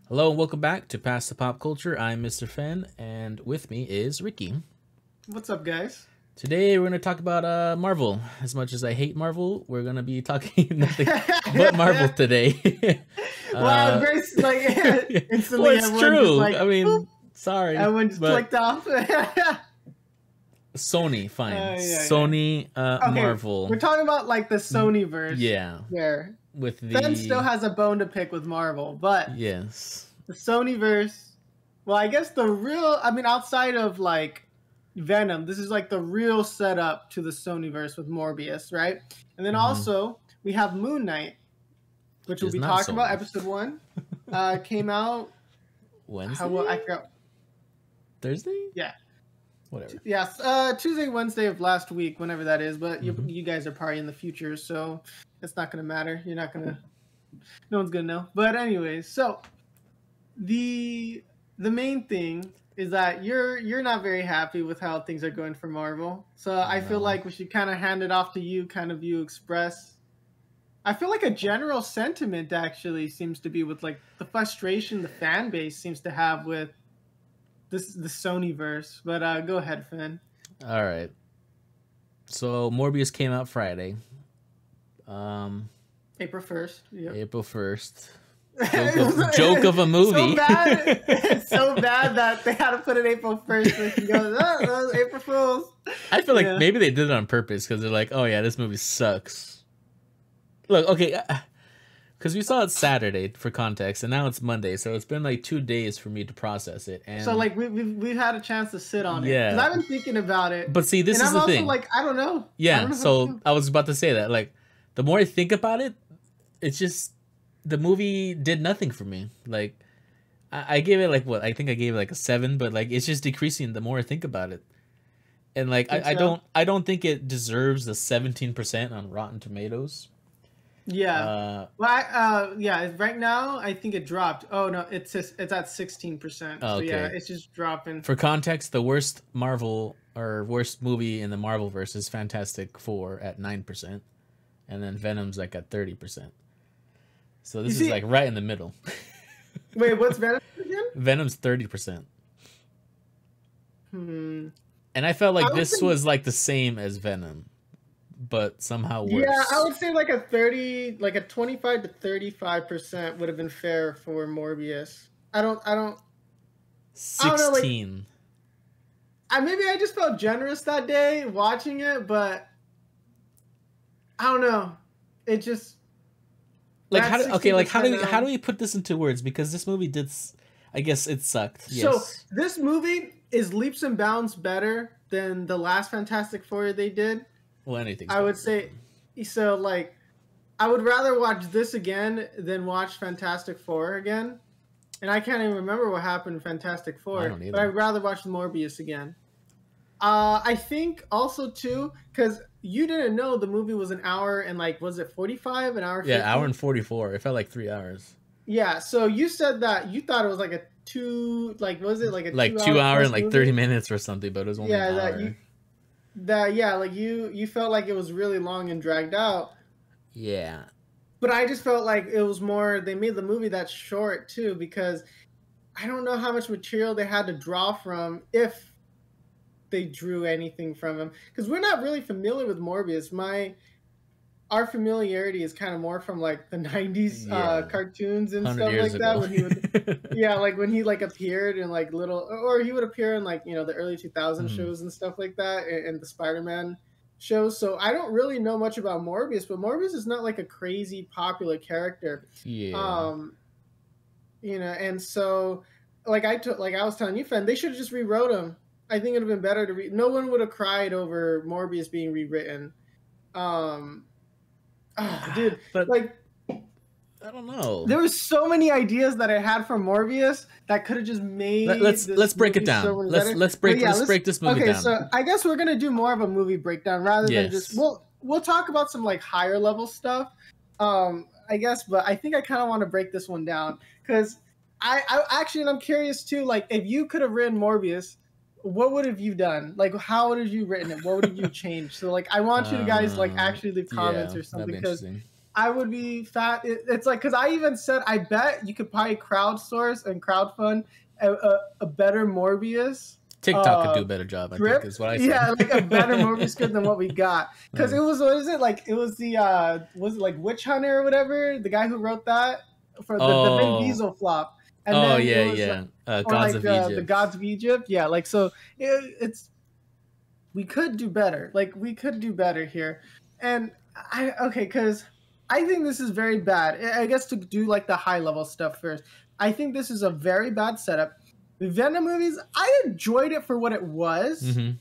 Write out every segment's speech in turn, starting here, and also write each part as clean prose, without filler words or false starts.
Hello and welcome back to Past the Pop Culture. I'm Mrphen, and with me is Ricky. What's up, guys? Today we're going to talk about Marvel. As much as I hate Marvel, we're going to be talking nothing but Marvel today. Wow, very instantly well, it's everyone true. just like, I mean, boop, sorry, everyone just but clicked off. Sony, fine. Yeah. Sony, Okay, Marvel. we're talking about like the Sony verse. Yeah, Where with Ben still has a bone to pick with Marvel, but yes, the Sony verse. Well, I guess outside of like Venom, this is like the real setup to the Sony verse with Morbius, right? And then also we have Moon Knight, which we'll It's be not talking Sony. about. Episode 1 came out Wednesday. I forgot. Thursday. Yeah. Whatever. Yes, Tuesday, Wednesday of last week, whenever that is. But you guys are probably in the future, so it's not gonna matter. You're not gonna. No one's gonna know. But anyways, so the main thing is that you're not very happy with how things are going for Marvel. So I feel like we should kind of hand it off to you, kind of you express. I feel like a general sentiment actually seems to be with like the frustration the fan base seems to have with the Sony verse. But go ahead, Finn. All right. So Morbius came out Friday. April 1st. Yep. April 1st. Joke of a movie. So bad. It's so bad that they had to put it April 1st. So you can go, oh, April Fools. I feel like maybe they did it on purpose because they're like, oh yeah, this movie sucks. Look, okay, because we saw it Saturday for context, and now it's Monday, so it's been like 2 days for me to process it. And so like we've had a chance to sit on it. Yeah. Because I've been thinking about it. But see, this and is I'm the also thing. Like, I don't know. Yeah, I don't know so I was about to say that. Like, the more I think about it, it's just the movie did nothing for me. Like, I gave it like what? I think I gave it like a 7, but like it's just decreasing the more I think about it. And like I don't think it deserves the 17% on Rotten Tomatoes. Yeah. Yeah. Right now, I think it dropped. Oh no, it's at 16%. So okay. yeah, it's just dropping. For context, the worst Marvel or worst movie in the Marvel verse is Fantastic Four at 9%, and then Venom's like at 30%. So this is like right in the middle. Wait, what's Venom again? Venom's 30%. And I felt like this was like the same as Venom, but somehow worse. Yeah, I would say like a 25 to 35% would have been fair for Morbius. I don't 16. Maybe I just felt generous that day watching it, but I don't know. It just like how do we put this into words? Because this movie did, I guess it sucked. Yes. So this movie is leaps and bounds better than the last Fantastic Four they did. Well, anything. I would say so. Like, I would rather watch this again than watch Fantastic Four again. And I can't even remember what happened in Fantastic Four. But I'd rather watch Morbius again. I think also too, because you didn't know the movie was an hour and like, was it 45? An hour? 50? Yeah, hour and 44. It felt like 3 hours. Yeah. So you said that you thought it was like a 2 hour and like 30 minutes or something, but it was only an hour. You felt like it was really long and dragged out. Yeah. But I just felt like it was more, they made the movie that short too, because I don't know how much material they had to draw from, if they drew anything from him, because we're not really familiar with Morbius. Our familiarity is kind of more from like the 90s cartoons and stuff like that, when he would like when he like appeared in like or he would appear in like, the early 2000 shows and stuff like that, and the Spider-Man shows. So I don't really know much about Morbius, but Morbius is not like a crazy popular character. And so like I was telling you, Fen, they should have just rewrote him. I think it would have been better to no one would have cried over Morbius being rewritten. Dude, but like, I don't know. There were so many ideas that I had for Morbius that could have just made. Let's break it down. Let's break this movie down. Okay, so I guess we're gonna do more of a movie breakdown rather than just we'll talk about some like higher level stuff. I guess, but I think I kind of want to break this one down because I actually, and I'm curious too. Like, if you could have written Morbius, what would have you done? Like, how would have you written it? What would have you changed? So, like, I want you guys like actually leave comments or something, because I would be fat. It's like, because I even said, I bet you could probably crowdsource and crowdfund a better Morbius TikTok could do a better job, I think, script. is what I said. Yeah, like a better Morbius script than what we got. Because it was, what is it? Like, it was was it like Witch Hunter or whatever? The guy who wrote that for the Vin Diesel flop. And then yeah, it was yeah. or Gods like of Egypt. the Gods of Egypt. Yeah, like, so it's, we could do better. Like, we could do better here. And because I think this is very bad. I guess to do like the high level stuff first, I think this is a very bad setup. The Venom movies, I enjoyed it for what it was. Mm-hmm.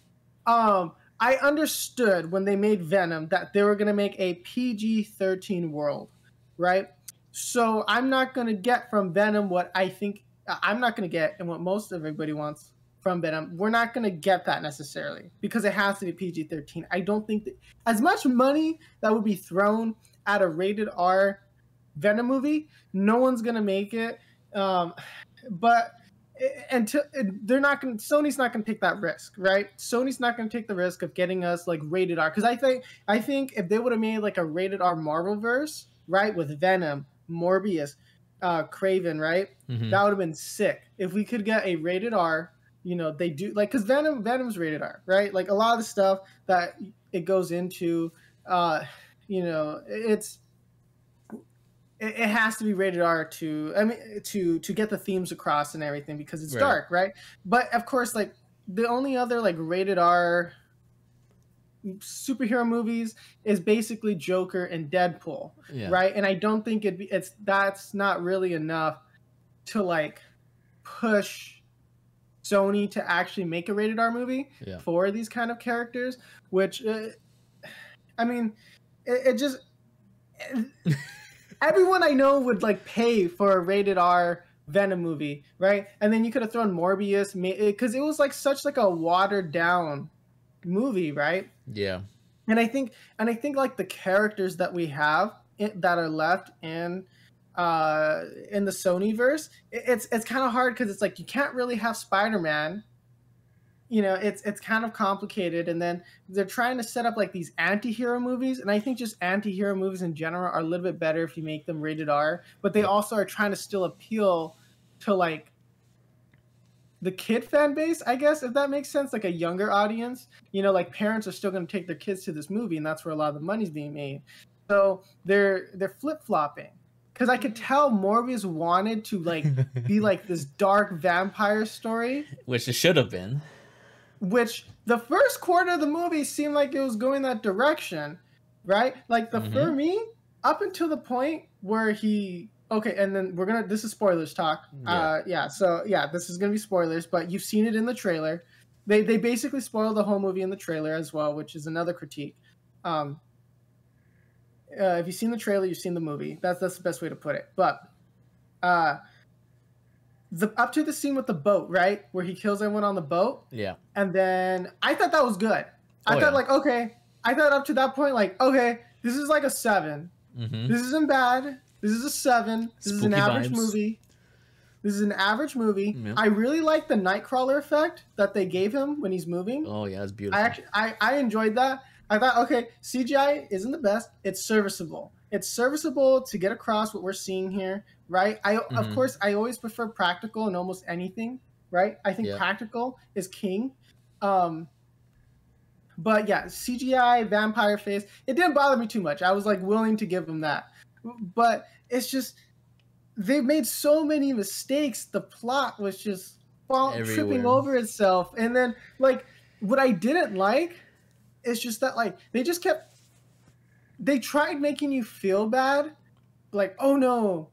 I understood when they made Venom that they were going to make a PG-13 world, right? So I'm not going to get from Venom what I think I'm not going to get, and what most everybody wants from Venom. We're not going to get that necessarily because it has to be PG-13. I don't think that as much money that would be thrown at a rated R Venom movie, no one's going to make it. But until they're not going, Sony's not going to take that risk, right? Sony's not going to take the risk of getting us like rated R, because I think if they would have made like a rated R Marvel verse, right, with Venom, Morbius, Craven, right, that would have been sick. If we could get a rated R, they do, like, because Venom's rated R, right? Like a lot of the stuff that it goes into, it has to be rated R to get the themes across and everything, because it's dark, right? But of course, like the only other like rated R superhero movies is basically Joker and Deadpool, right? And I don't think that's not really enough to like push Sony to actually make a rated R movie for these kind of characters, which it just everyone I know would like pay for a rated R Venom movie, right? And then you could have thrown Morbius, because it was like such like a watered down movie, right? Yeah. And I think like the characters that we have that are left in the Sonyverse, it's kind of hard, because it's like you can't really have Spider-Man. It's kind of complicated, and then they're trying to set up like these anti-hero movies, and I think just anti-hero movies in general are a little bit better if you make them rated R, but they also are trying to still appeal to like the kid fan base, I guess, if that makes sense, like a younger audience. Like parents are still going to take their kids to this movie, and that's where a lot of the money's being made. So they're flip-flopping, because I could tell Morbius wanted to like be like this dark vampire story, which it should have been. Which the first quarter of the movie seemed like it was going that direction, right? Like for me, up until the point where and then this is spoilers talk. This is gonna be spoilers, but you've seen it in the trailer. They basically spoil the whole movie in the trailer as well, which is another critique. If you've seen the trailer, you've seen the movie. That's the best way to put it. But up to the scene with the boat, right, where he kills everyone on the boat. Yeah. And then I thought that was good. I thought up to that point, like, okay, this is like a 7. This isn't bad. This is a 7. This is an average movie. Yeah. I really like the Nightcrawler effect that they gave him when he's moving. Oh yeah, it's beautiful. I enjoyed that. I thought, okay, CGI isn't the best. It's serviceable. It's serviceable to get across what we're seeing here, right? Of course, I always prefer practical in almost anything, right? I think practical is king. But yeah, CGI, vampire face, it didn't bother me too much. I was like willing to give them that. But it's just, they've made so many mistakes. The plot was just tripping over itself. And then like, what I didn't like is just that like, they tried making you feel bad. Like, oh no,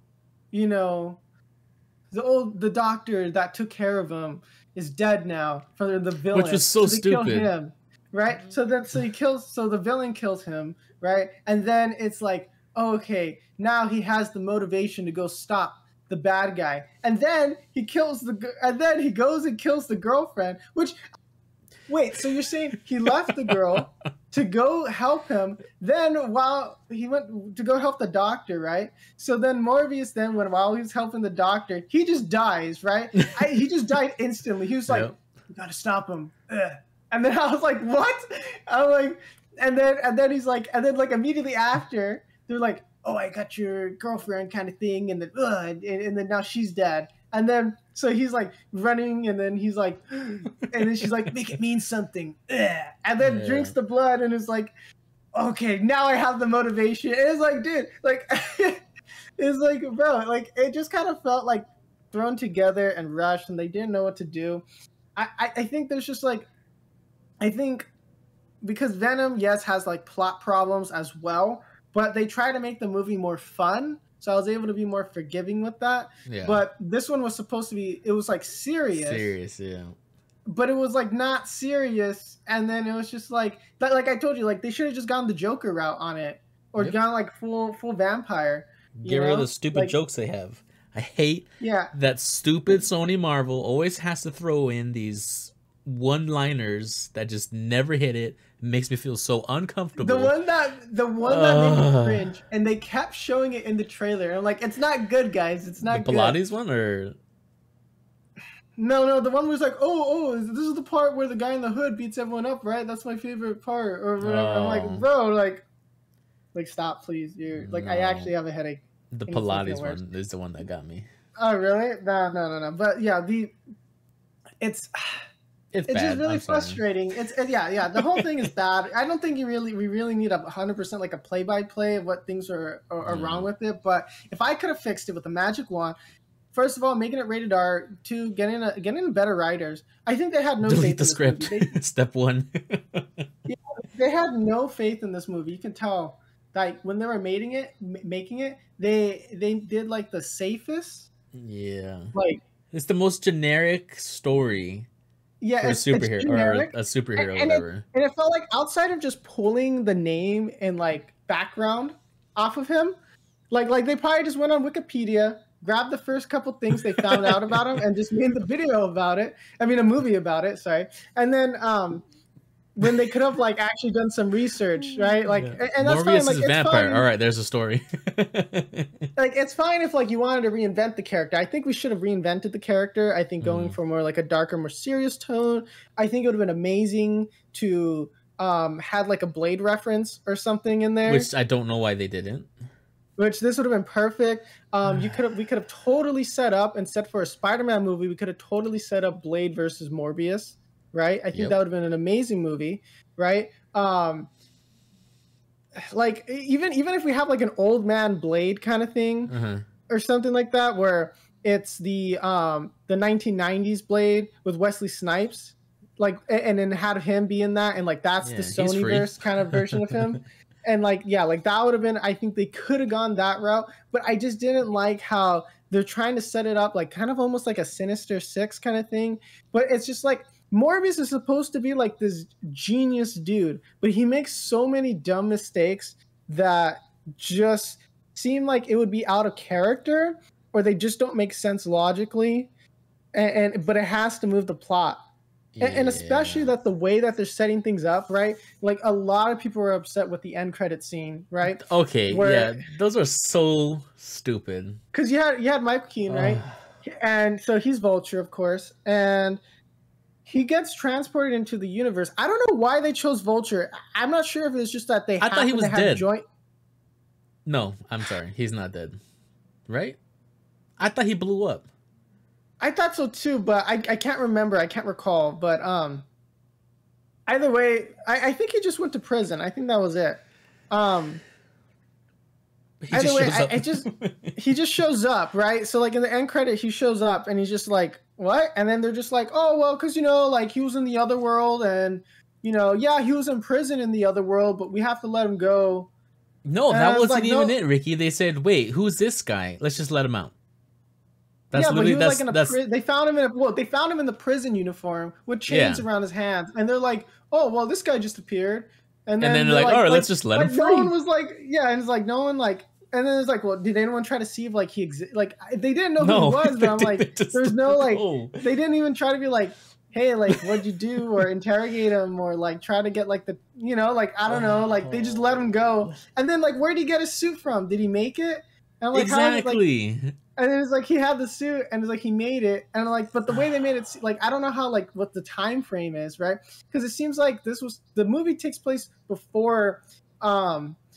the doctor that took care of him is dead now for the villain. Which was so stupid. Kill him, right? So the villain kills him, right? And then it's like, oh, okay, now he has the motivation to go stop the bad guy. And then he goes and kills the girlfriend, which, wait, so you're saying he left the girl to go help him, then while he went to go help the doctor, right? So then Morbius while he was helping the doctor, he just dies, right? He just died instantly. He was like, "You gotta stop him." Ugh. And then I was like, "What?" I'm like, and then he's like, and then like immediately after, they're like, oh, I got your girlfriend kind of thing, and then and then now she's dead, and then so he's like running, and then he's like, and then she's like, make it mean something, and then Yeah. drinks the blood, and is like, okay, now I have the motivation. And it's like, dude, like, it's like, bro, like it just kind of felt like thrown together and rushed, and they didn't know what to do. I think there's just like, I think because Venom, yes, has like plot problems as well, but they try to make the movie more fun. So I was able to be more forgiving with that. Yeah. But this one was supposed to be, it was like serious. Serious, yeah. But it was like not serious. And then it was just like I told you, like they should have just gone the Joker route on it. Or gone like full vampire. Get rid of the stupid jokes they have. I hate that stupid Sony Marvel always has to throw in these one-liners that just never hit it. Makes me feel so uncomfortable. The one that made me cringe, and they kept showing it in the trailer. I'm like, it's not good, guys. It's not the Pilates one, or no, the one was like, oh, this is the part where the guy in the hood beats everyone up, right? That's my favorite part, or whatever. I'm like, bro, like stop, please. You're like, I actually have a headache. The Pilates one is the one that got me. Oh, really? No. But yeah, it's just really frustrating. Yeah. The whole thing is bad. I don't think we really need 100% like a play-by-play of what things are wrong with it. But if I could have fixed it with a magic wand, first of all, making it rated R, two, getting better writers. I think they had no faith in the script. Step one. Yeah, they had no faith in this movie. You can tell, like when they were making it, they did like the safest. Yeah. Like it's the most generic story. Yeah, for a superhero or a superhero, and whatever. And it felt like outside of just pulling the name and like background off of him, like they probably just went on Wikipedia, grabbed the first couple things they found out about him, and just made the video about it. I mean, a movie about it. Sorry, and then when they could have like actually done some research, right? Like, and that's Morbius fine. Like, is a vampire. All right, there's a story. Like, it's fine if like you wanted to reinvent the character. I think we should have reinvented the character. I think going for more like a darker, more serious tone. I think it would have been amazing to had like a Blade reference or something in there. Which I don't know why they didn't. Which this would have been perfect. We could have totally set up, and set for a Spider-Man movie. We could have totally set up Blade versus Morbius. Right, I think that would have been an amazing movie, right? Like even if we have like an old man Blade kind of thing, or something like that, where it's the 1990s Blade with Wesley Snipes, like, and then had him be in that, and like that's the Sonyverse kind of version of him, and like like that would have been. I think they could have gone that route, but I just didn't like how they're trying to set it up like kind of almost like a Sinister Six kind of thing, but it's just like. Morbius is supposed to be like this genius dude, but he makes so many dumb mistakes that just seem like it would be out of character, or they just don't make sense logically. But it has to move the plot. And especially that the way that they're setting things up, right? Like a lot of people were upset with the end credit scene, right? Okay, those are so stupid. Because you had Michael Keaton, right? And so he's Vulture, of course, and he gets transported into the universe. I don't know why they chose Vulture. I'm not sure if it's just that they. I thought he was dead. Joint. No, I'm sorry, he's not dead. Right? I thought he blew up. I thought so too, but I can't remember. I can't recall. But either way, I think he just went to prison. I think that was it. Either way, he just shows up, right? So like in the end credit, he shows up and he's just like, what? And then they're just like, oh, well, because, like he was in the other world and, he was in prison in the other world, but we have to let him go. No, that wasn't even it, Ricky. They said, wait, who's this guy? Let's just let him out. That's but he was like they found him in the prison uniform with chains around his hands. And they're like, oh, well, this guy just appeared. And then they're like, all right, let's just let him free. No one was like, and it's like, no one like, and then it's like, well, did anyone try to see if like he like they didn't know who he was, but I'm like, there's no like, they didn't even try to be like, hey, like what'd you do, or interrogate him, or like try to get like the, like I don't know, like they just let him go. And then like, where did he get his suit from? Did he make it? And I'm like, exactly. And then it's like he had the suit, and it's like he made it, and like, but the way they made it, like I don't know how like what the time frame is, right? Because it seems like the movie takes place before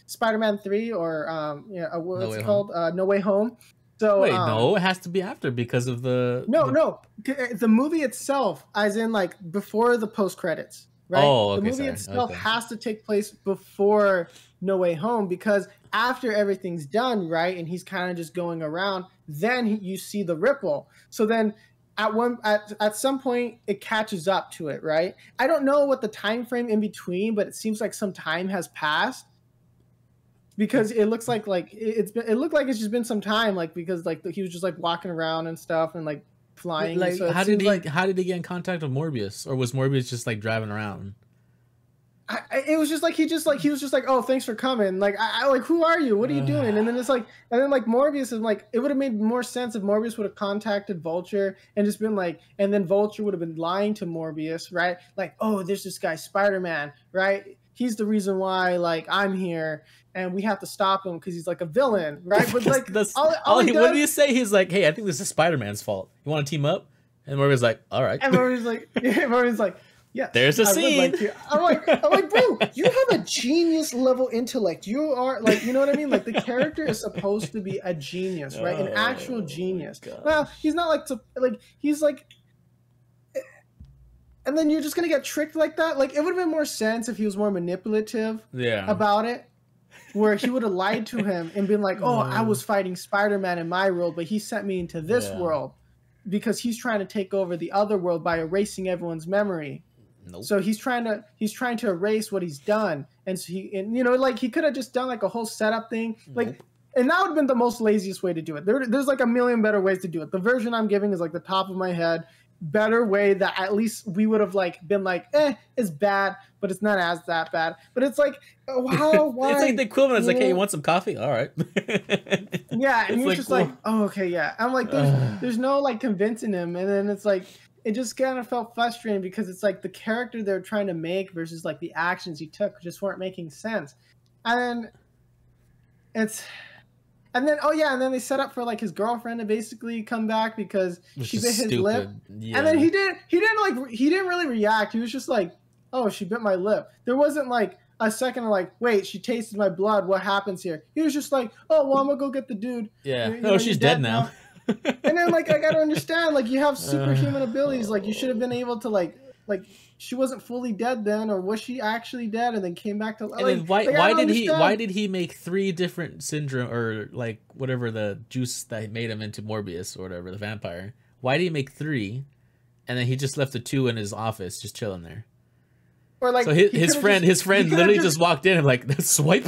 Spider-Man 3 or No what's Way it Home. called? No Way Home. So Wait, no, it has to be after because of no, the. no, the movie itself, as in like before the post credits, right? Oh, The okay, movie sorry. itself Okay. has to take place before No Way Home because after everything's done, right, and he's kind of just going around, then you see the ripple. So then at some point it catches up to it, right? I don't know what the time frame in between, but it seems like some time has passed because it looks like it looked like it's just been some time, like because like he was just like walking around and stuff and like flying. Like, So it seems like how did he get in contact with Morbius, or was Morbius just like driving around? it was just like he was just like, oh, thanks for coming. Like I like, who are you? What are you doing? And then it's like, and then like Morbius is like, it would have made more sense if Morbius would have contacted Vulture and just been like, and then Vulture would have been lying to Morbius, right? Like, oh, there's this guy Spider-Man, right? He's the reason why like I'm here, and we have to stop him because he's like a villain, right? But like all he does, what did he say? He's like, hey, I think this is Spider-Man's fault. You want to team up? And Morbius like, all right. and Morbius like. Yes, there's a scene. I'm like, bro, you have a genius level intellect. You are like, you know what I mean? Like the character is supposed to be a genius, right? An actual genius. Well, he's not like he's like, and then you're just gonna get tricked like that. Like it would have been more sense if he was more manipulative, about it, where he would have lied to him and been like, oh, I was fighting Spider-Man in my world, but he sent me into this world because he's trying to take over the other world by erasing everyone's memory. Nope. So he's trying to erase what he's done, and so like he could have just done like a whole setup thing, like, and that would have been the most laziest way to do it. There's like a million better ways to do it. The version I'm giving is like the top of my head, better way that at least we would have like been like, it's bad, but it's not as that bad. But it's like, why? It's like the equivalent. It's like, hey, you want some coffee? All right. Yeah, and you're like, just like, oh, okay, yeah. I'm like, there's no like convincing him, and then it's like. It just kind of felt frustrating because it's like the character they're trying to make versus like the actions he took just weren't making sense. And then and then they set up for like his girlfriend to basically come back because she bit his lip. Yeah. And then he didn't really react. He was just like, oh, she bit my lip. There wasn't like a second of like, wait, she tasted my blood. What happens here? He was just like, oh, well, I'm gonna go get the dude. Yeah. She's dead now. And then like I gotta understand, like you have superhuman abilities, like you should have been able to like she wasn't fully dead then, or was she actually dead and then came back to like, and then why did he make 3 different syndrome or like whatever the juice that made him into Morbius or whatever, the vampire? Why did he make 3 and then he just left the 2 in his office just chilling there? Or like so his friend literally just walked in and like swipe.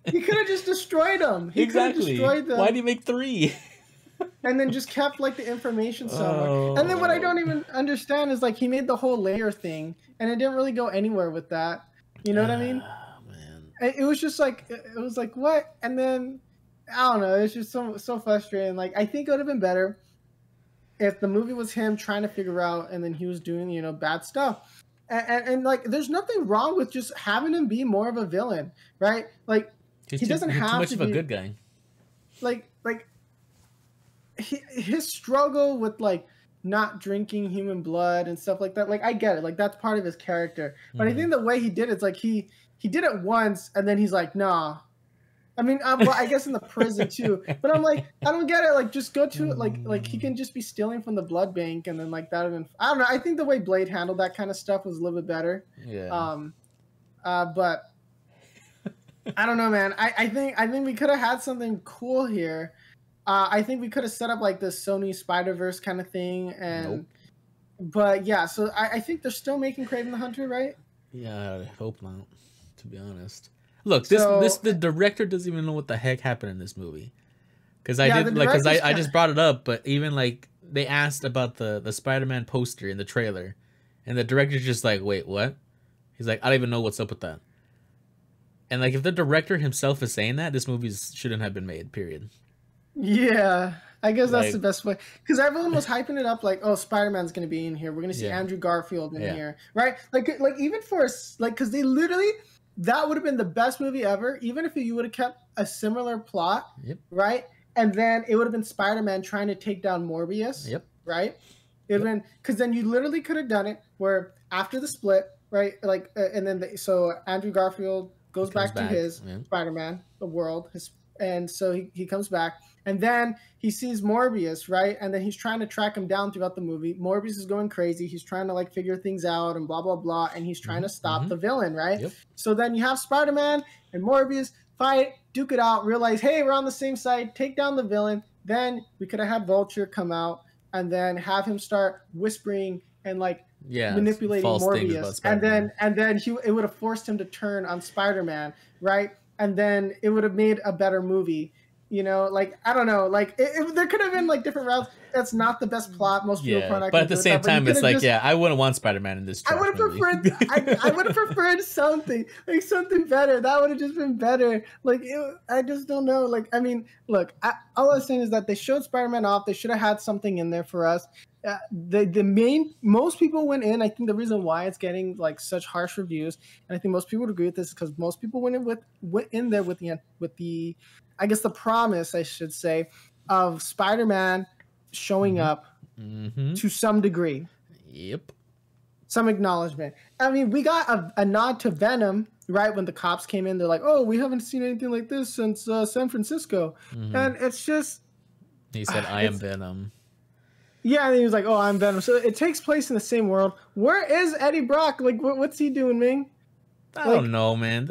He could have just destroyed them. He exactly. Destroyed them. Why did he make 3? And then just kept like the information somewhere. And then what I don't even understand is like he made the whole layer thing, and it didn't really go anywhere with that. You know what I mean? Man. It was just like it was like what? And then I don't know. It's just so frustrating. Like I think it would have been better if the movie was him trying to figure out, and then he was doing bad stuff. And like there's nothing wrong with just having him be more of a villain, right? Like he doesn't have too much to of a good guy. Like. His struggle with like not drinking human blood and stuff like that, like I get it, like that's part of his character, but I think the way he did it's like he did it once and then he's like, nah. I mean, well, I guess in the prison too, but I'm like, I don't get it. Like just go to it, like he can just be stealing from the blood bank and then like that would have been, I don't know. I think the way Blade handled that kind of stuff was a little bit better. Yeah. But I don't know, man. I think we could have had something cool here. I think we could have set up like this Sony Spider-Verse kind of thing, and but yeah, so I think they're still making Kraven the Hunter, right? Yeah, I hope not. To be honest, look, the director doesn't even know what the heck happened in this movie, because I just brought it up, but even like they asked about the Spider-Man poster in the trailer, and the director's just like, wait, what? He's like, I don't even know what's up with that. And like, if the director himself is saying that, this movie shouldn't have been made. Period. Yeah, I guess that's the best way, because everyone was hyping it up like, oh, Spider-Man's gonna be in here, we're gonna see Andrew Garfield in here, right? Like even for like, because they literally, that would have been the best movie ever, even if you would have kept a similar plot, right? And then it would have been Spider-Man trying to take down Morbius, right? It would have been, because then you literally could have done it where after the split, right? Like, and then so Andrew Garfield goes back to his Spider-Man, the world, and so he comes back, and then he sees Morbius, right? And then he's trying to track him down throughout the movie. Morbius is going crazy. He's trying to like figure things out and blah blah blah, and he's trying to stop the villain, right? Yep. So then you have Spider-Man and Morbius fight, duke it out, realize, hey, we're on the same side, take down the villain. Then we could have had Vulture come out and then have him start whispering and like manipulating Morbius, and then it would have forced him to turn on Spider-Man, right? And then it would have made a better movie, you know. Like I don't know, like there could have been like different routes. That's not the best plot. Most people probably not. But at the same time, it's like, I wouldn't want Spider-Man in this. I would have preferred. I would have preferred something better. That would have just been better. Like I just don't know. Like I mean, look, all I was saying is that they showed Spider-Man off. They should have had something in there for us. Most people went in. I think the reason why it's getting like such harsh reviews, and I think most people would agree with this, is because most people went in there with the I guess the promise, I should say, of Spider-Man showing up to some degree. Yep. Some acknowledgement. I mean, we got a nod to Venom, right? When the cops came in, they're like, "Oh, we haven't seen anything like this since San Francisco," and it's just. He said, "I am Venom." Yeah, and he was like, "Oh, I'm Venom." So it takes place in the same world. Where is Eddie Brock? Like, what's he doing, Ming? I don't know, man.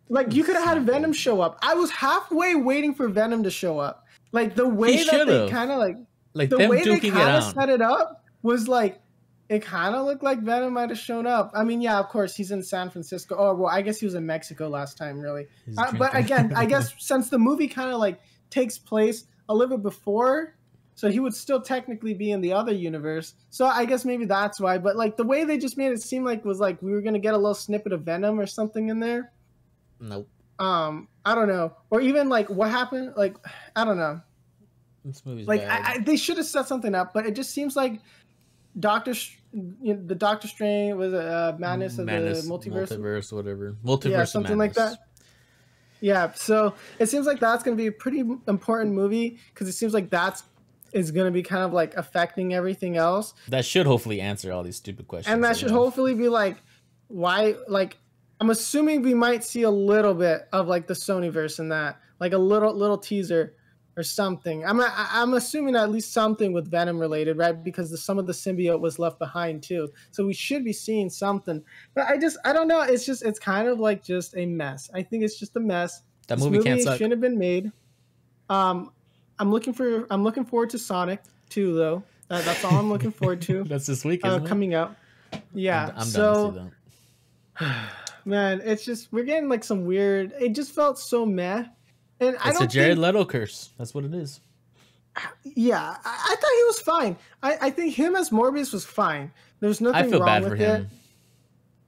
Like, you could have had Venom show up. I was halfway waiting for Venom to show up. Like, the way that they kind of like the way they kind of set it up was like, it kind of looked like Venom might have shown up. I mean, yeah, of course, he's in San Francisco. Oh, well, I guess he was in Mexico last time, really. But again, I guess since the movie kind of like takes place a little bit before. So he would still technically be in the other universe. So I guess maybe that's why. But like the way they just made it seem like was like we were gonna get a little snippet of Venom or something in there. Nope. I don't know. Or even like what happened? Like I don't know. This movie's like bad. they should have set something up, but it just seems like Doctor Strange was Madness of the multiverse, whatever. Multiverse, yeah, something like that. Yeah. So it seems like that's gonna be a pretty important movie because it seems like is going to be kind of like affecting everything else. That should hopefully answer all these stupid questions. And that should hopefully be like, why, like, I'm assuming we might see a little bit of like the Sonyverse in that, like a little teaser or something. I'm assuming at least something with Venom related, right? Because some of the symbiote was left behind too. So we should be seeing something. But I don't know. It's kind of like just a mess. I think it's just a mess. That movie can't suck. Shouldn't have been made. I'm looking forward to Sonic 2 though. That's all I'm looking forward to. That's this week, isn't it? Coming up. Yeah. I'm down to see that. Man, it's just we're getting like some weird. It just felt so meh. And it's a Jared Leto curse. That's what it is. Yeah, I thought he was fine. I think him as Morbius was fine. There's nothing wrong with it. I feel bad for him.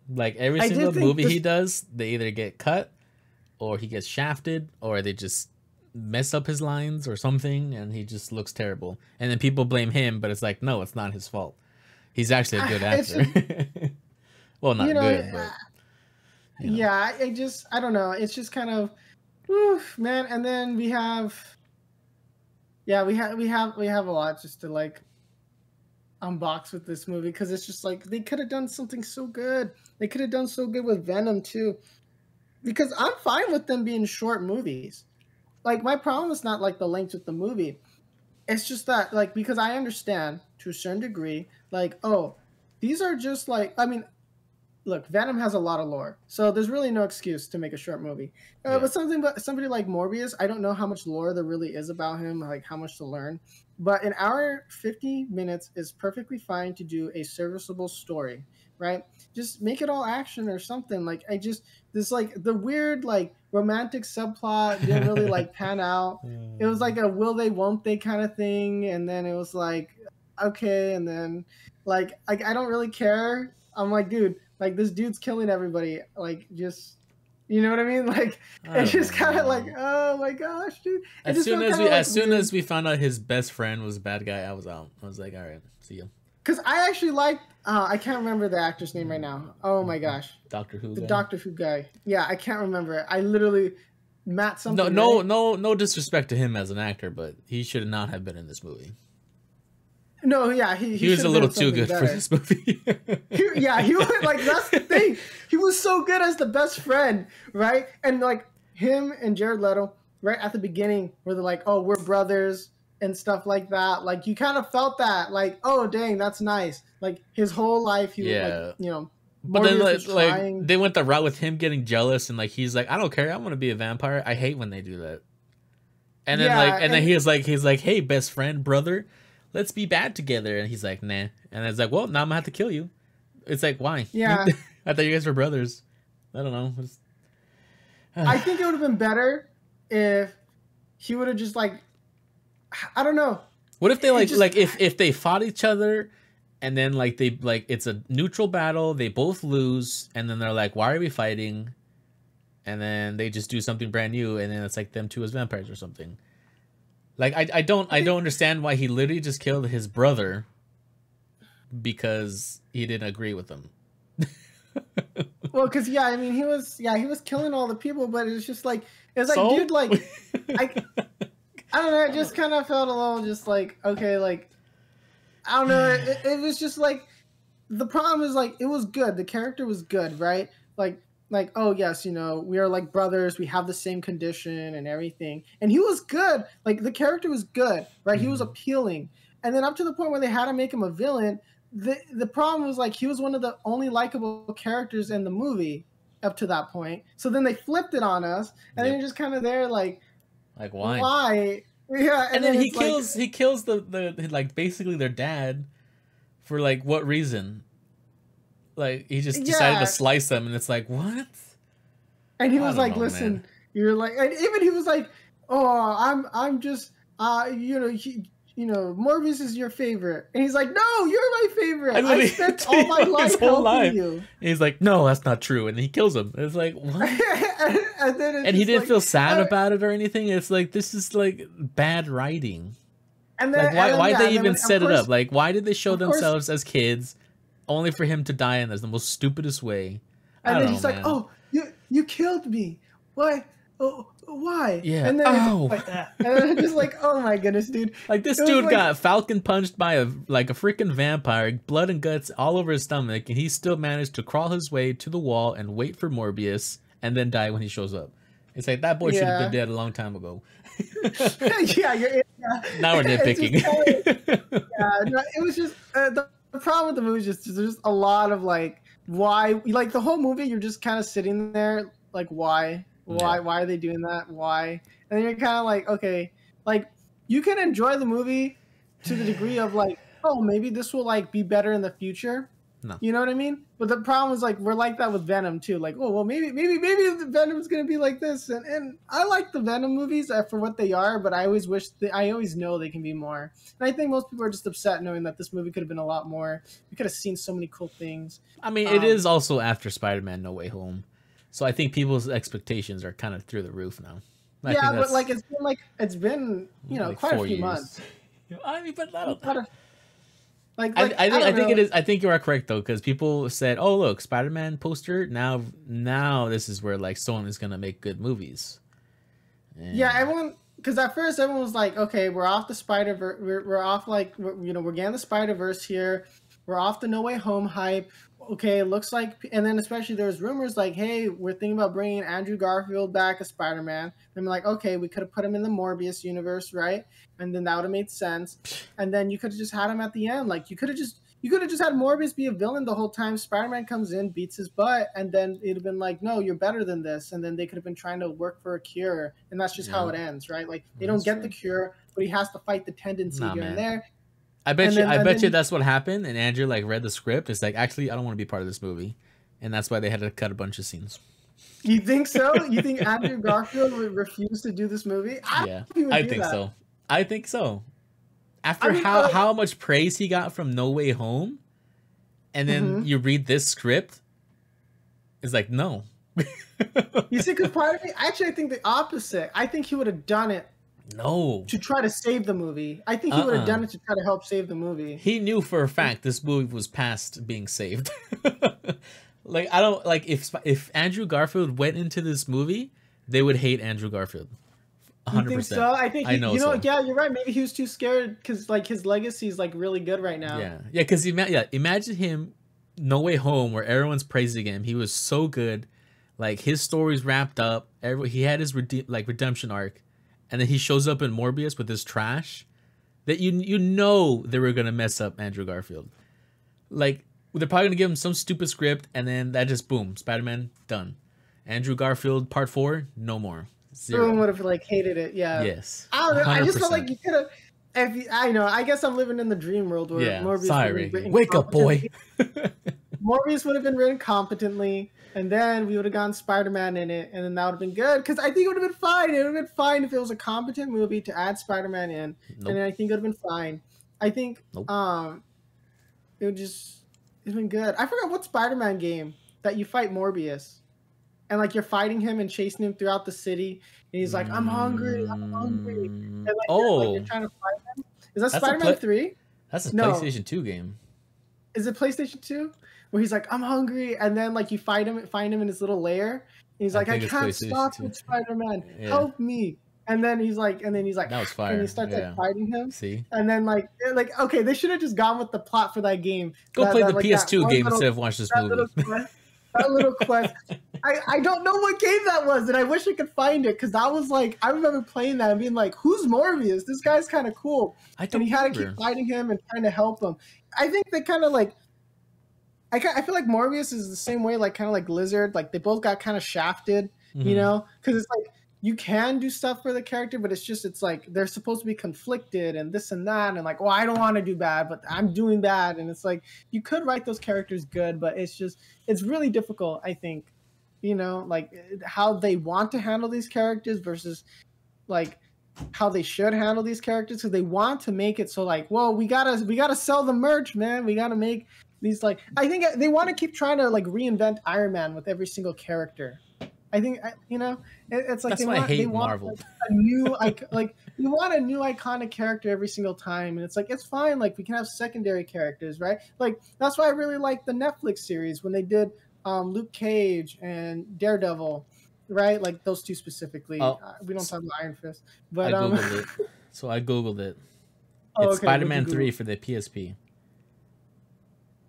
Like every single movie he does, they either get cut, or he gets shafted, or they just mess up his lines or something, and he just looks terrible. And then people blame him, but it's like, no, it's not his fault. He's actually a good actor. Well, not good, but yeah, I don't know. It's just kind of, oof, man. And then we have a lot just to like unbox with this movie because it's just like they could have done something so good. They could have done so good with Venom too, because I'm fine with them being short movies. Like, my problem is not, like, the length with the movie. It's just that, like, because I understand, to a certain degree, like, oh, these are just, like, I mean, look, Venom has a lot of lore. So there's really no excuse to make a short movie. But somebody like Morbius, I don't know how much lore there really is about him, like, how much to learn. But an hour, 50 minutes is perfectly fine to do a serviceable story, right? Just make it all action or something. Like, this, like, the weird, like, romantic subplot didn't really like pan out. It was like a will they won't they kind of thing, and then it was like okay, and then like I don't really care. I'm like, dude, like this dude's killing everybody, like just you know what I mean? Like it's just kind of like, oh my gosh, dude. As soon as we found out his best friend was a bad guy, I was out. I was like, all right, see you. Because I actually liked, I can't remember the actor's name right now. Oh my gosh. Doctor Who the guy? Doctor Who guy. Yeah, I can't remember it. I literally, Matt something. No disrespect to him as an actor, but he should not have been in this movie. No, yeah, He he was should a have little been too something good for better. this movie. Yeah, he was like, that's the thing. He was so good as the best friend, right? And like him and Jared Leto, right at the beginning, where they're like, "Oh, we're brothers" and stuff like that. Like you kind of felt that, like, "Oh, dang, that's nice." Like his whole life, he was like, Yeah. But then Morbius was like trying. they went the route with him getting jealous and like he's like, I don't care, I want to be a vampire. I hate when they do that. And then Yeah, and then and he's like, hey, best friend, brother, let's be bad together. And he's like, nah. And it's like, well, now I'm gonna have to kill you. It's like, why? yeah, I thought you guys were brothers. I don't know. I think it would have been better if he would have just like, I don't know. What if they It just if they fought each other and then like they like it's a neutral battle, they both lose, and then they're like, why are we fighting? And then they just do something brand new, and then it's like them two as vampires or something. Like I don't understand why he literally just killed his brother because he didn't agree with him. well, because yeah, I mean, he was killing all the people, but it's just like it's like, So? dude, like I don't know, it just kind of felt a little just like, okay, like I don't know, it was just like the problem is like it was good, the character was good, right? Like oh yes, we are like brothers, we have the same condition and everything, and he was good, like the character was good, right? He was appealing, and then up to the point where they had to make him a villain. The problem was like he was one of the only likable characters in the movie up to that point. So then they flipped it on us, and then you're just kind of there like why? why? Yeah, And then he kills the like basically their dad for like what reason? Like he just decided to slice them, and it's like what? And he was like, "Listen, man. You're like," and even he was like, "Oh, I'm just Morbius is your favorite," and he's like, "No, you're my favorite. I spent all my life helping you." And he's like, "No, that's not true," and he kills him. It's like what? and he didn't feel sad about it or anything. It's like this is like bad writing. And then like, why did they even set it up? Like, why did they show themselves as kids, only for him to die in the most stupidest way? And then he's like, "Oh, you killed me. Why? Oh, why?" Yeah. And then like that. And then just like, oh my goodness, dude. Like this dude got falcon punched by a freaking vampire, blood and guts all over his stomach, and he still managed to crawl his way to the wall and wait for Morbius and then die when he shows up. It's like that boy should have been dead a long time ago. Now we're nitpicking. It was just the problem with the movie is just there's just a lot of like why, like the whole movie you're just kind of sitting there like why are they doing that, why, and then you're kind of like, okay, like you can enjoy the movie to the degree of like, oh, maybe this will like be better in the future. No. You know what I mean? But the problem is like we're like that with Venom too. Like, oh well, maybe the Venom's gonna be like this, and I like the Venom movies for what they are, but I always know they can be more. And I think most people are just upset knowing that this movie could have been a lot more. We could have seen so many cool things. I mean, it is also after Spider-Man: No Way Home, so I think people's expectations are kind of through the roof now. Yeah, but like it's been like quite a few months. I mean, but I don't. I think you are correct though, because people said, "Oh, look, Spider-Man poster." Now this is where like Sony's gonna make good movies. And yeah, everyone, because at first everyone was like, "Okay, we're off the Spider-Verse. We're off we're getting the Spider-Verse here. We're off the No Way Home hype. Okay, it looks like," and then especially there was rumors like, "Hey, we're thinking about bringing Andrew Garfield back as Spider-Man." And I'm like, "Okay, we could have put him in the Morbius universe, right? And then that would have made sense. And then you could have just had him at the end. Like you could have just had Morbius be a villain the whole time. Spider-Man comes in, beats his butt, and then it'd have been like, no, you're better than this. And then they could have been trying to work for a cure, and that's just how it ends, right? Like they don't get the cure, but he has to fight the tendency here and there. I bet you that's what happened. And Andrew like read the script. It's like, actually, I don't want to be part of this movie, and that's why they had to cut a bunch of scenes. You think so? You think Andrew Garfield would refuse to do this movie? I think so. I think so. After how much praise he got from No Way Home, and then you read this script, it's like, no. You see, because part of me, I think the opposite. I think he would have done it. No. To try to save the movie. I think he would have done it to try to help save the movie. He knew for a fact this movie was past being saved. Like, I don't, like, if Andrew Garfield went into this movie, they would hate Andrew Garfield. You think 100%. so? I think I know so. yeah, you're right. Maybe he was too scared because like his legacy is like really good right now. Yeah, yeah. Because imagine him, No Way Home, where everyone's praising him. He was so good. Like his story's wrapped up. He had his redemption arc, and then he shows up in Morbius with his trash. That you know they were gonna mess up Andrew Garfield. Like they're probably gonna give him some stupid script, and then that just boom, Spider-Man done. Andrew Garfield Part 4, no more. Zero. Everyone would have like hated it. Yeah. Yes. I don't know. I just felt like you could have. I know. I guess I'm living in the dream world where Morbius. Sorry. Wake up, boy. Morbius would have been written competently, and then we would have gone Spider-Man in it, and then that would have been good. Because I think it would have been fine. It would have been fine if it was a competent movie to add Spider-Man in, and then I think it would have been fine. I think it would just it's been good. I forgot what Spider-Man game that you fight Morbius. And like you're fighting him and chasing him throughout the city, and he's like, "I'm hungry, I'm hungry." And like, you're trying to fight him. Is that Spider-Man 3? That's a PlayStation 2 game. Is it PlayStation 2? Where he's like, "I'm hungry," and then like you find him in his little lair. And he's like, "I can't stop with Spider-Man. Help me!" And then he's like, that was fire. And he starts like fighting him. See, and then like okay, they should have just gone with the plot for that game. Go play the PS2 game instead of watch this movie. That little quest. I don't know what game that was, and I wish I could find it because that was like I remember playing that and being like, "Who's Morbius? This guy's kind of cool." And he had to keep fighting him and trying to help him. I think they kind of like. I feel like Morbius is the same way, like kind of like Lizard. Like they both got kind of shafted, you know, because it's like you can do stuff for the character, but it's like they're supposed to be conflicted and this and that, and like, well, I don't want to do bad, but I'm doing bad, and it's like you could write those characters good, but it's really difficult, I think, you know, like how they want to handle these characters versus like how they should handle these characters, because they want to make it so like, well, we gotta sell the merch, man, we gotta make these like I think they want to keep trying to like reinvent Iron Man with every single character. I think you know it's like they want Marvel. Like, a new like you want a new iconic character every single time, and it's like it's fine. Like we can have secondary characters, right? Like that's why I really like the Netflix series when they did Luke Cage and Daredevil, right? Like those two specifically. We don't talk about Iron Fist, but I googled it. So I googled it. It's Spider-Man 3 for the PSP.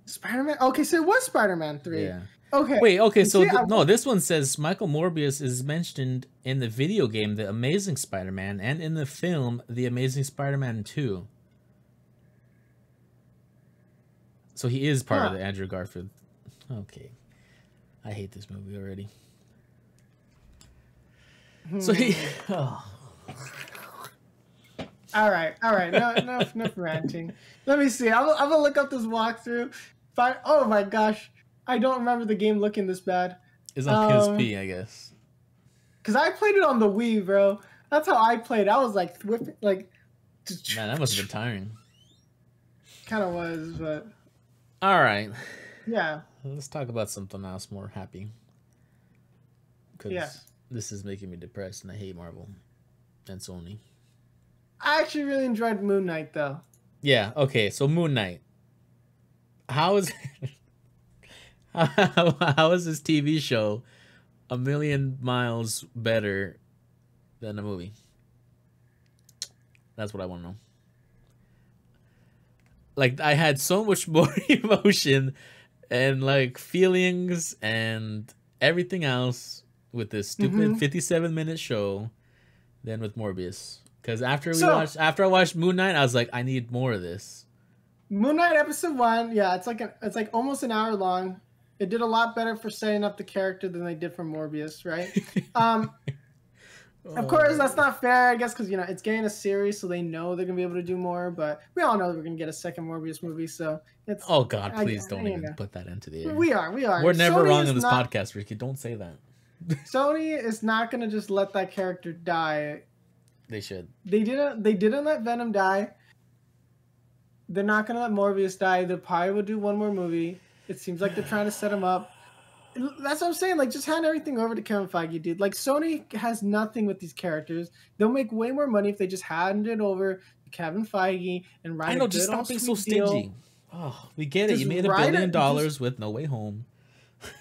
Spider-Man. Okay, so it was Spider-Man 3. Yeah. Okay. Wait, okay, so no, this one says Michael Morbius is mentioned in the video game The Amazing Spider-Man and in the film The Amazing Spider-Man 2. So he is part of the Andrew Garfield. Okay. I hate this movie already. So he All right. No, enough ranting. Let me see. I'm gonna look up this walkthrough. Oh my gosh. I don't remember the game looking this bad. It's on PSP, I guess. Because I played it on the Wii, bro. That's how I played. I was like, man, that must have been tiring. Kind of was, but. All right. Yeah. Let's talk about something else more happy. Because this is making me depressed, and I hate Marvel and Sony. I actually really enjoyed Moon Knight, though. Yeah. Okay. So Moon Knight. How is how is this TV show a million miles better than the movie? That's what I want to know. Like I had so much more emotion and like feelings and everything else with this stupid 57-minute show than with Morbius. Because after I watched Moon Knight, I was like, I need more of this. Moon Knight episode 1, yeah, it's like almost an hour long. It did a lot better for setting up the character than they did for Morbius, right? Of course, that's not fair, I guess, because you know it's getting a series, so they know they're gonna be able to do more. But we all know we're gonna get a second Morbius movie, so it's. Oh God, please don't even put that into the air. We are. We're never wrong in this podcast, Ricky. Don't say that. Sony is not gonna just let that character die. They should. They didn't let Venom die. They're not gonna let Morbius die. They probably will do one more movie. It seems like they're trying to set him up. That's what I'm saying. Like, just hand everything over to Kevin Feige, dude. Like, Sony has nothing with these characters. They'll make way more money if they just hand it over to Kevin Feige and write a good just stop being so deal. stingy. Oh, we get it. You made $1 billion with No Way Home.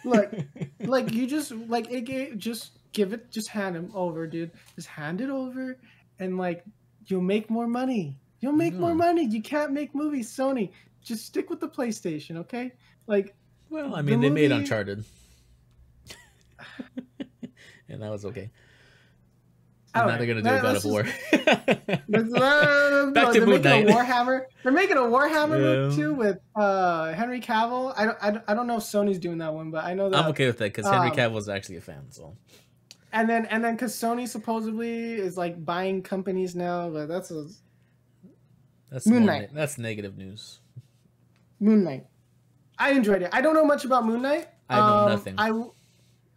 Look, like you just like it. Just just hand him over, dude. Just hand it over, and like you'll make more money. You'll make more money. You can't make movies, Sony. Just stick with the PlayStation, okay? Like, well, I mean, they made Uncharted, and that was okay. And now they're gonna do a God of War. Back to Moon Knight. Warhammer. They're making a Warhammer movie too with Henry Cavill. I don't know if Sony's doing that one, but I know that I'm okay with that because Henry Cavill is actually a fan. So. And then because Sony supposedly is like buying companies now, but that's Moon Knight. That's negative news. Moon Knight. I enjoyed it. I don't know much about Moon Knight. I know nothing.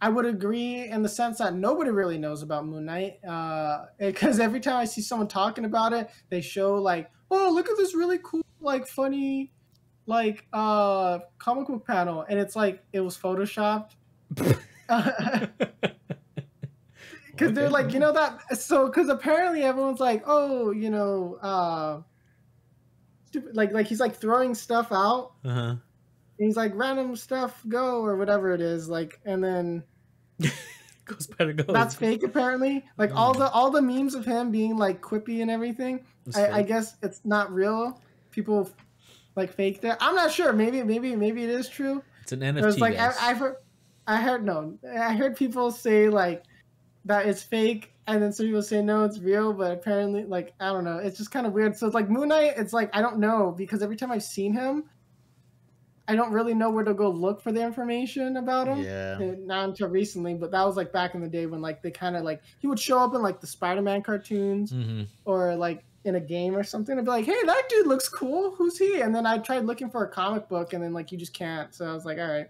I would agree in the sense that nobody really knows about Moon Knight, because every time I see someone talking about it, they show like, oh, look at this really cool, like funny, like comic book panel, and it's like it was photoshopped. Because they're like, you know that, so because apparently everyone's like, oh, you know, stupid, like he's like throwing stuff out. Uh-huh. He's like random stuff go or whatever it is, like, and then goes better go. That's fake apparently. Like all the memes of him being like quippy and everything. I guess it's not real. People like faked it. I'm not sure. Maybe it is true. It's an NFT. Like I heard people say like that it's fake, and then some people say no, it's real. But apparently, like I don't know. It's just kind of weird. So it's like Moon Knight. It's like I don't know because every time I've seen him, I don't really know where to go look for the information about him. Yeah. Not until recently, but that was like back in the day when like they kind of like he would show up in like the Spider-Man cartoons or like in a game or something and be like, hey, that dude looks cool. Who's he? And then I tried looking for a comic book and then like you just can't. So I was like, all right.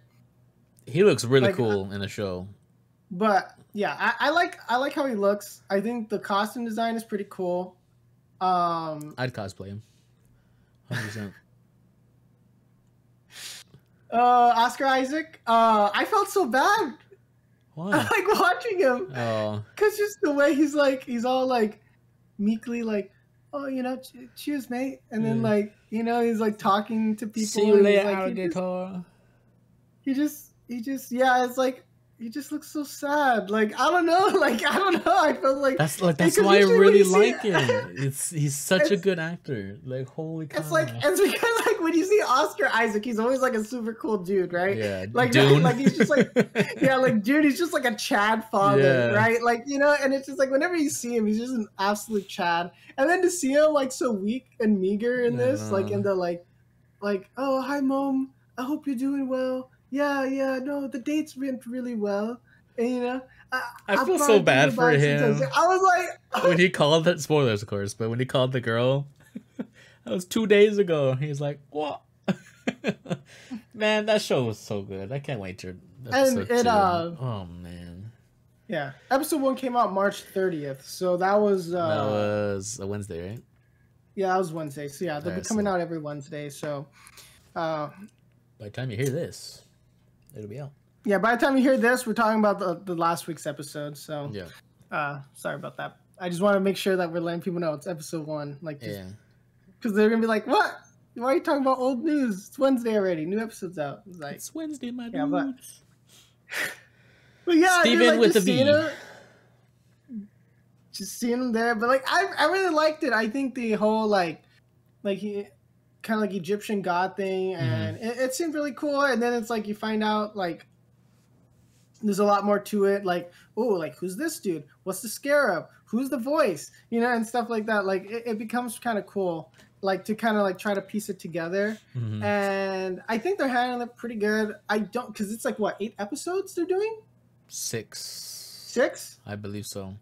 He looks really cool in the show. But yeah, I like how he looks. I think the costume design is pretty cool. I'd cosplay him. 100%. Oscar Isaac. I felt so bad. Why? I like watching him. Oh. Cause just the way he's all like meekly like, oh, you know, cheers, mate. And then like, you know, he's like talking to people. See you later, like, alligator. He just yeah, it's like he just looks so sad. Like I don't know. I felt like that's why I really like him. He's such a good actor. Like holy cow. It's because like when you see Oscar Isaac, he's always like a super cool dude, right? Yeah. Like Dune. like he's just like yeah, like dude, he's just like a Chad father, right? Like you know, and it's just like whenever you see him, he's just an absolute Chad. And then to see him like so weak and meager in this, like in the like oh hi mom, I hope you're doing well. Yeah, no, the dates went really well. And, you know, I feel so bad for him. I was like... when he called that, spoilers, of course, but when he called the girl, that was 2 days ago. He's like, what? Man, that show was so good. I can't wait to... oh, man. Yeah. Episode 1 came out March 30th, so that was... that was a Wednesday, right? Yeah, that was Wednesday. So, yeah, they'll be coming out every Wednesday, so... by the time you hear this... it'll be out. Yeah, by the time you hear this, we're talking about the last week's episode. So yeah, sorry about that. I just want to make sure that we're letting people know it's episode 1. Like, because they're gonna be like, "What? Why are you talking about old news? It's Wednesday already. New episode's out." It's like it's Wednesday, my dude. But yeah, Steven like, with the V. Just seeing him there, but like I really liked it. I think the whole like he. Kind of like Egyptian god thing, and it seemed really cool. And then it's like you find out like there's a lot more to it. Like, oh, like who's this dude? What's the scarab? Who's the voice? You know, and stuff like that. Like it becomes kind of cool, like to kind of like try to piece it together. And I think they're handling it pretty good. I don't because it's like what 8 episodes they're doing? 6, I believe so.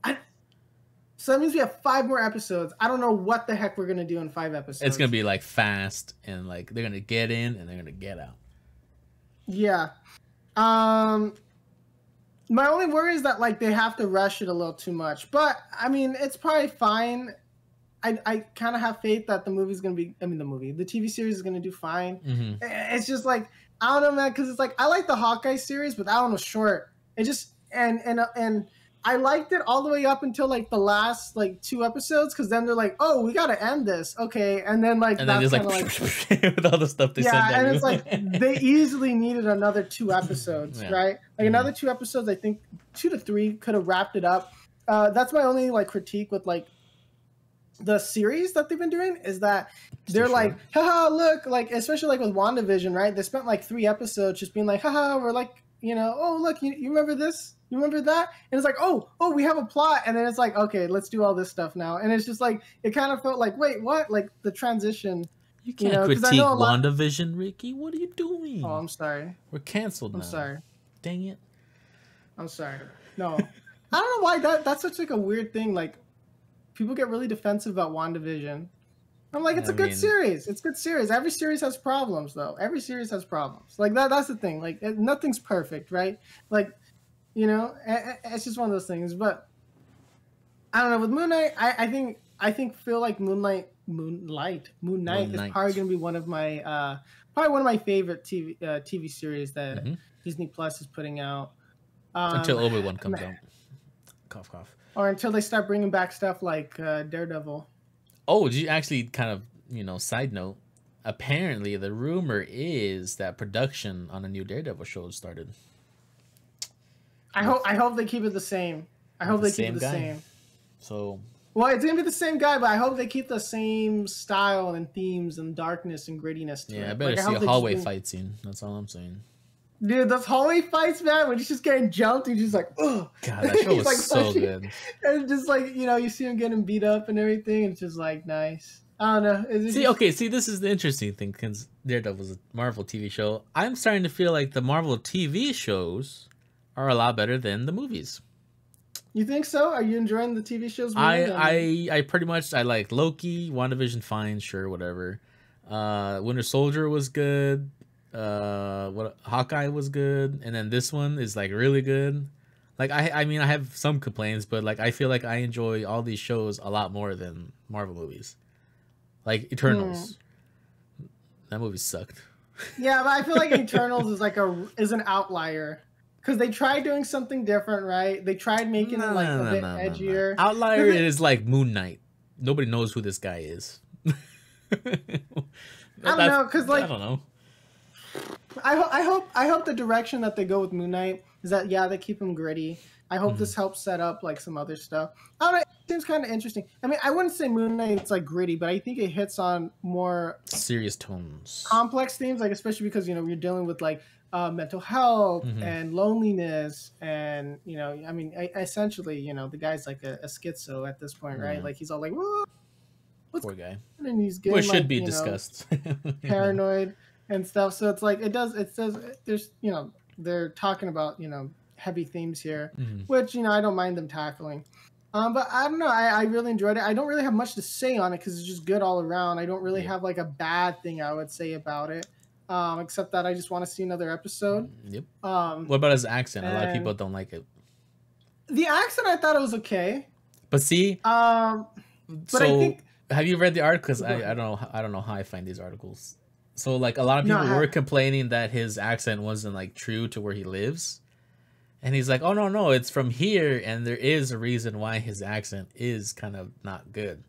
So that means we have 5 more episodes. I don't know what the heck we're going to do in 5 episodes. It's going to be like fast and like they're going to get in and they're going to get out. Yeah. My only worry is that like they have to rush it a little too much. But I mean, it's probably fine. I kind of have faith that the movie's going to be, the TV series is going to do fine. It's just like, I don't know, man, because it's like, I like the Hawkeye series, but that one was short. It just, and I liked it all the way up until like the last like 2 episodes, because then they're like, oh, we gotta end this, okay, and then like And then that's there's kind like, of like with all the stuff they send yeah, at and you. it's like they easily needed another 2 episodes, Yeah. right? Like another 2 episodes, I think 2 to 3 could have wrapped it up. That's my only like critique with like the series that they've been doing, is that they're like, haha, look, like especially like with WandaVision, right? They spent like 3 episodes just being like, haha, we're like, you know, oh look, you remember this? You remember that? And it's like, oh, we have a plot, and then it's like, okay, let's do all this stuff now. And it's just like it kind of felt like, wait, what? Like the transition. You can't critique WandaVision, Ricky. What are you doing? Oh, I'm sorry. We're canceled now. I'm sorry. Dang it. I'm sorry. No. I don't know why that's such like a weird thing. Like people get really defensive about WandaVision. I'm like, it's a good series. It's a good series. Every series has problems, though. Every series has problems. Like that's the thing. Like nothing's perfect, right? Like, you know, it's just one of those things. But I don't know. With Moon Knight, I feel like Moon Knight is probably gonna be one of my favorite TV series that Disney Plus is putting out. Until Obi-Wan comes out. Cough, cough. Or until they start bringing back stuff like Daredevil. Oh, did you actually kind of, you know, side note, apparently the rumor is that production on a new Daredevil show has started. I hope they keep it the same. I hope they keep it the same. So, well, it's gonna be the same guy, but I hope they keep the same style and themes and darkness and grittiness to it. Yeah, I better see a hallway fight scene. That's all I'm saying. Dude, those hallway fights, man, when he's just getting jumped, he's just like, oh. God, that show was like, so good. And just like, you know, you see him getting beat up and everything. It's just like nice. I don't know. See, this is the interesting thing, because Daredevil was a Marvel TV show. I'm starting to feel like the Marvel TV shows are a lot better than the movies. You think so? Are you enjoying the TV shows more? I pretty much, I like Loki, WandaVision, fine, sure, whatever. Winter Soldier was good. Hawkeye was good, and then this one is like really good. Like I mean I have some complaints, but like I feel like I enjoy all these shows a lot more than Marvel movies. Like Eternals. That movie sucked. Yeah, but I feel like Eternals is an outlier, because they tried doing something different, right? They tried making it like a bit edgier. Outlier is like Moon Knight. Nobody knows who this guy is. I don't know, because like I don't know. I hope the direction that they go with Moon Knight is that, yeah, they keep him gritty. I hope this helps set up like some other stuff. I don't know, it seems kind of interesting. I mean, I wouldn't say Moon Knight's like gritty, but I think it hits on more serious tones, complex themes, like especially because, you know, you're dealing with like mental health and loneliness, and, you know, I mean, essentially, you know, the guy's like a schizo at this point, right? Like he's all like, whoa, poor guy, and he's getting, which should be discussed, paranoid and stuff. So it's like it says there's, you know, they're talking about, you know, heavy themes here, which, you know, I don't mind them tackling. But I don't know, I really enjoyed it. I don't really have much to say on it because it's just good all around. I don't really have like a bad thing I would say about it, except that I just want to see another episode. Yep. What about his accent? A lot of people don't like it. The accent, I thought it was okay. But see, but so I think, have you read the articles? I don't know how I find these articles. So like a lot of people were complaining that his accent wasn't like true to where he lives. And he's like, oh, no, it's from here. And there is a reason why his accent is kind of not good.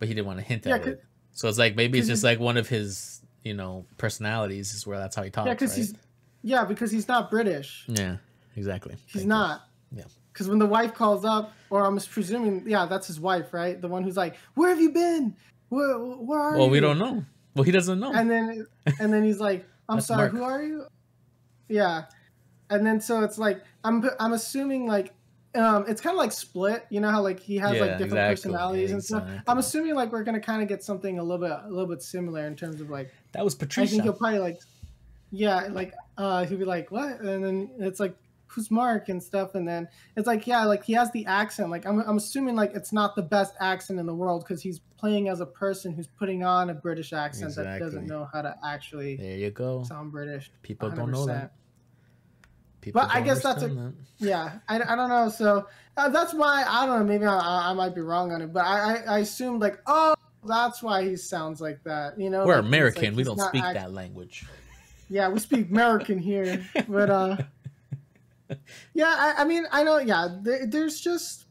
But he didn't want to hint at it. So it's like, maybe it's just like one of his, you know, personalities is where that's how he talks. Because he's not British. Yeah, exactly. He's not. Yeah. Because when the wife calls up, or I'm presuming, yeah, that's his wife, right? The one who's like, where have you been? Where are you? Well, we don't know. Well, he doesn't know. And then he's like, I'm sorry, Mark. Who are you? Yeah. And then so it's like I'm assuming like it's kind of like Split, you know how like he has like different personalities and stuff. I'm assuming like we're gonna kind of get something a little bit similar in terms of like, that was Patricia. I think he'll probably like, yeah, like he'll be like, what? And then it's like, who's Mark and stuff, and then it's like, yeah, like he has the accent. Like I'm assuming like it's not the best accent in the world because he's playing as a person who's putting on a British accent that doesn't know how to actually sound British. People 100%. Don't know that. But I guess that's yeah. I don't know. So that's why I don't know. Maybe I might be wrong on it, but I assumed like, oh, that's why he sounds like that. You know, we're like, American. Like we don't speak that language. Yeah, we speak American here, but Yeah, I mean, I know. Yeah, there's just.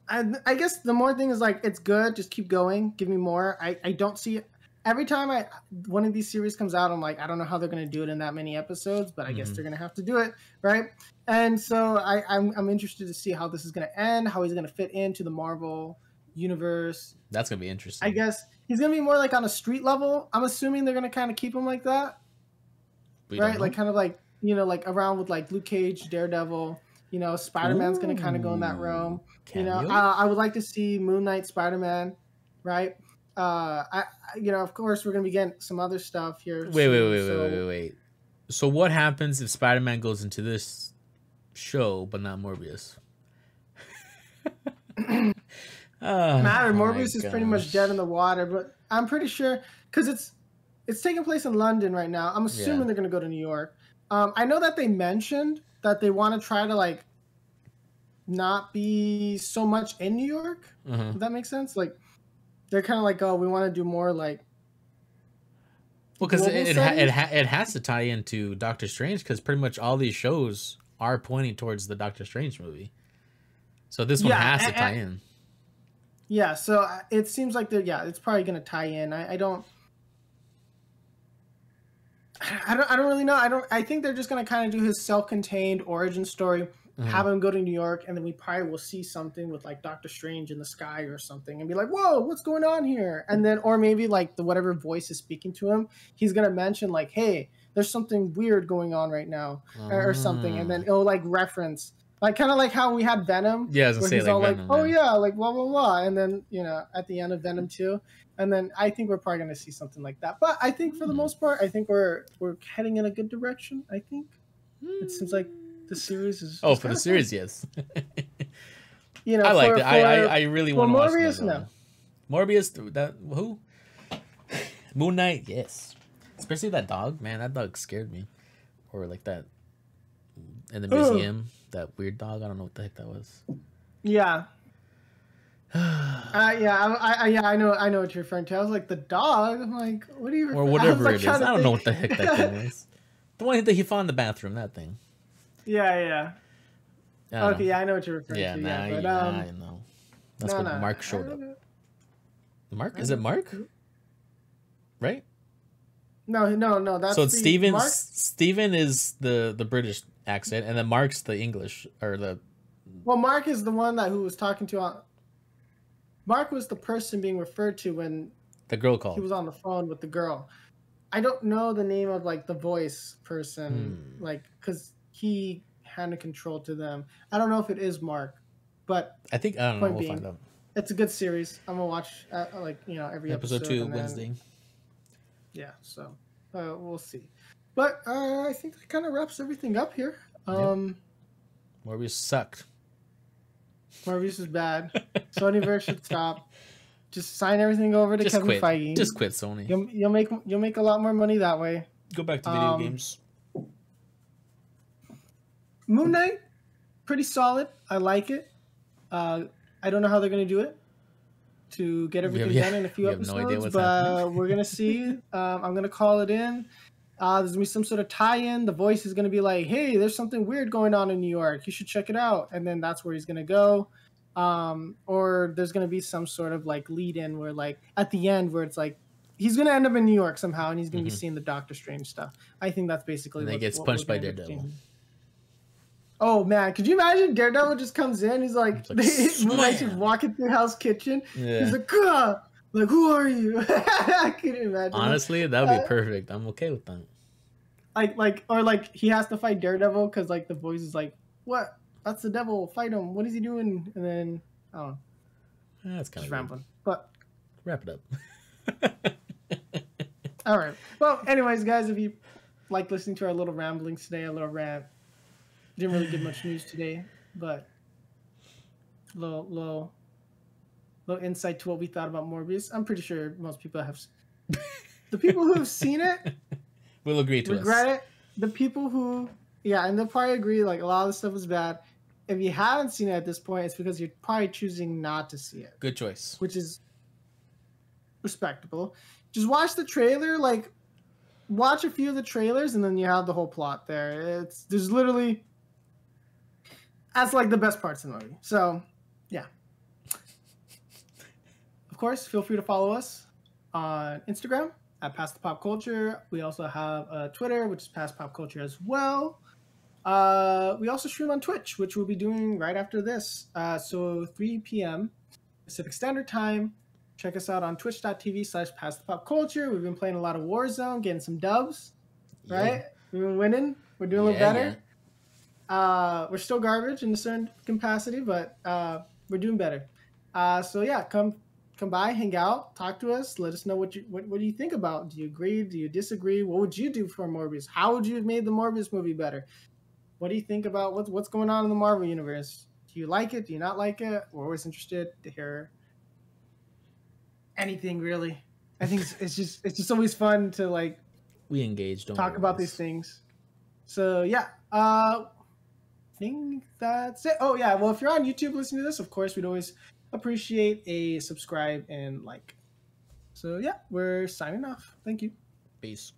I guess the more thing is like it's good. Just keep going. Give me more. I don't see every time one of these series comes out. I'm like, I don't know how they're gonna do it in that many episodes, but I guess they're gonna have to do it, right? And so I'm interested to see how this is gonna end. How he's gonna fit into the Marvel universe. That's gonna be interesting. I guess he's gonna be more like on a street level. I'm assuming they're gonna kind of keep him like that, right? Like kind of like like around with like Luke Cage, Daredevil. Spider-Man's going to kind of go in that realm. Cameo? I would like to see Moon Knight, Spider-Man, right? Of course, we're going to be getting some other stuff here. Wait. So what happens if Spider-Man goes into this show, but not Morbius? Morbius is pretty much dead in the water, but I'm pretty sure because it's taking place in London right now. I'm assuming they're going to go to New York. I know that they mentioned that they want to try to like not be so much in New York. Does that make sense? Like they're kind of like, oh, we want to do more like. Well, because it has to tie into Doctor Strange because pretty much all these shows are pointing towards the Doctor Strange movie, so this one has to tie in. Yeah, so it seems like it's probably going to tie in. I don't really know. I think they're just gonna kind of do his self-contained origin story, have him go to New York, and then we probably will see something with like Doctor Strange in the sky or something, and be like, "Whoa, what's going on here?" And then, or maybe like the whatever voice is speaking to him, he's gonna mention like, "Hey, there's something weird going on right now," or something, and then it'll like reference. Like kind of like how we had Venom, where he's all Venom, like, "Oh yeah, like blah blah blah," and then at the end of Venom 2, and then I think we're probably going to see something like that. But I think for the most part, I think we're heading in a good direction. I think it seems like the series is. Oh, for the series, yes. I like it. I really want to watch Morbius. No, Morbius. That who? Moon Knight. Yes, especially that dog. Man, that dog scared me. Or like that in the museum. That weird dog. I don't know what the heck that was. Yeah. I know what you're referring to. I was like, the dog. I'm like, what are you? Or whatever it is. I don't know what the heck that thing is. The one that he found in the bathroom. That thing. Yeah. Okay, I know what you're referring to. I know. That's when Mark showed up. Mark? Is it Mark? Right? No. That's so Steven is the British accent, and then Mark's the English or the. Well, Mark is the one who was talking to. Mark was the person being referred to when the girl called. He was on the phone with the girl. I don't know the name of like the voice person, like because he handed control to them. I don't know if it is Mark, but I don't know. We'll find out. It's a good series. I'm gonna watch every episode 2 Wednesday. Yeah, so we'll see. But I think that kind of wraps everything up here. Morbius sucked. Morbius is bad. Sonyverse should stop. Just sign everything over to Kevin Feige. Just quit, Sony. You'll make a lot more money that way. Go back to video games. Moon Knight, pretty solid. I like it. I don't know how they're gonna do it to get everything done in a few episodes, no idea what's happening. We're gonna see. I'm gonna call it in. There's gonna be some sort of tie-in. The voice is gonna be like, "Hey, there's something weird going on in New York. You should check it out." And then that's where he's gonna go. Or there's gonna be some sort of like lead-in where like at the end where it's like he's gonna end up in New York somehow, and he's gonna be seeing the Doctor Strange stuff. I think that's basically. And he gets punched by Daredevil. Oh man, could you imagine Daredevil just comes in? He's like just walking through Hell's Kitchen. Yeah. He's like, "Gah! Like, who are you?" I couldn't imagine. Honestly, that would be perfect. I'm okay with that. Like he has to fight Daredevil because like the voice is like, "What? That's the devil. Fight him. What is he doing?" And then I don't know. That's kind of rambling. But wrap it up. All right. Well, anyways, guys, if you like listening to our little ramblings today, a little rant. Didn't really get much news today, but little insight to what we thought about Morbius. I'm pretty sure most people have. The people who have seen it will agree to regret it. The people who, and they'll probably agree. Like a lot of the stuff is bad. If you haven't seen it at this point, it's because you're probably choosing not to see it. Good choice. Which is respectable. Just watch the trailer. Like, watch a few of the trailers, and then you have the whole plot there. There's literally That's like the best parts of the movie. So, yeah. Of course, feel free to follow us on Instagram at Past the Pop Culture. We also have Twitter, which is Past Pop Culture as well. We also stream on Twitch, which we'll be doing right after this. So 3 p.m. Pacific Standard Time. Check us out on twitch.tv/Past the Pop Culture. We've been playing a lot of Warzone, getting some dubs, right? We've been winning. We're doing a little better. We're still garbage in a certain capacity, but we're doing better. So yeah, come by, hang out, talk to us. Let us know what do you think about. Do you agree? Do you disagree? What would you do for Morbius? How would you have made the Morbius movie better? What do you think about what's going on in the Marvel universe? Do you like it? Do you not like it? We're always interested to hear anything, really. I think it's just always fun to like we engage, talk about these things. So yeah, I think that's it. Oh yeah, well if you're on YouTube listening to this, of course we'd always appreciate a subscribe and like. So yeah, we're signing off. Thank you. Peace.